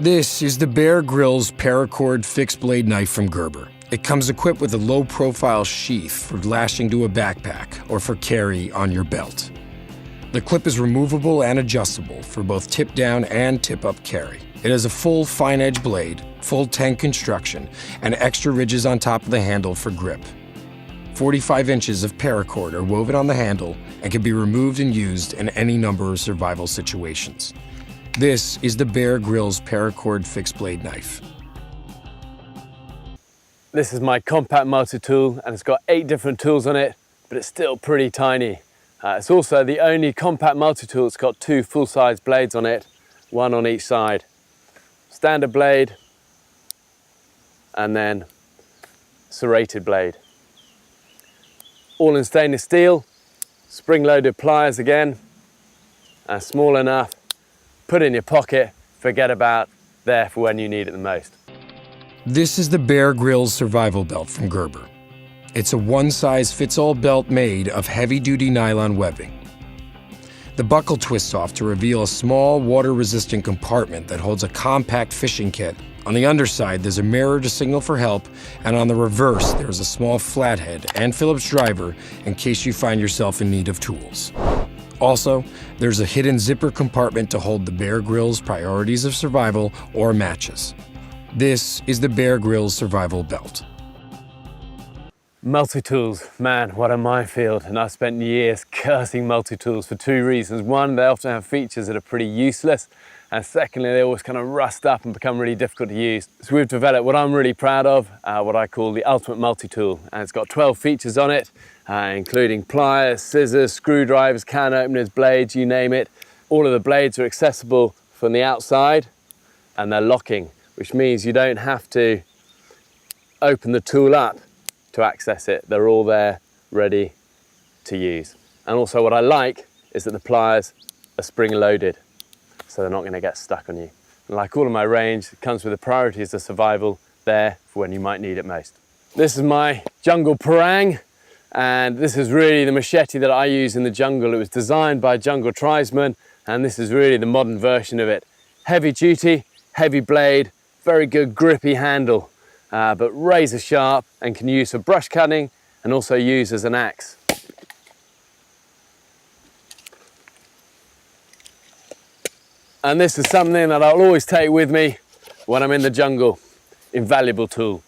This is the Bear Grylls paracord fixed blade knife from Gerber. It comes equipped with a low-profile sheath for lashing to a backpack or for carry on your belt. The clip is removable and adjustable for both tip-down and tip-up carry. It has a full fine-edge blade, full tang construction, and extra ridges on top of the handle for grip. 45 inches of paracord are woven on the handle and can be removed and used in any number of survival situations. This is the Bear Grylls paracord fixed blade knife. This is my compact multi-tool and it's got 8 different tools on it, but it's still pretty tiny. It's also the only compact multi-tool that's got 2 full-size blades on it, 1 on each side. Standard blade and then serrated blade. All in stainless steel, spring-loaded pliers again, and small enough, put in your pocket, forget about, there for when you need it the most. This is the Bear Grylls Survival Belt from Gerber. It's a one-size-fits-all belt made of heavy-duty nylon webbing. The buckle twists off to reveal a small, water-resistant compartment that holds a compact fishing kit. On the underside, there's a mirror to signal for help, and on the reverse, there's a small flathead and Phillips driver in case you find yourself in need of tools. Also, there's a hidden zipper compartment to hold the Bear Grylls priorities of survival or matches. This is the Bear Grylls Survival Belt. Multi-tools, man, what a minefield. And I've spent years cursing multi-tools for 2 reasons. One, they often have features that are pretty useless. And secondly, they always kind of rust up and become really difficult to use. So we've developed what I'm really proud of, what I call the ultimate multi-tool. And it's got 12 features on it, including pliers, scissors, screwdrivers, can openers, blades, you name it. All of the blades are accessible from the outside and they're locking, which means you don't have to open the tool up to access it. They're all there ready to use. And also what I like is that the pliers are spring loaded, so they're not going to get stuck on you. And like all of my range, it comes with the priorities of survival there for when you might need it most. This is my jungle parang, and this is really the machete that I use in the jungle. It was designed by a jungle tribesman, and this is really the modern version of it. Heavy duty, heavy blade, very good grippy handle, but razor sharp and can use for brush cutting and also use as an axe. And this is something that I'll always take with me when I'm in the jungle. Invaluable tool.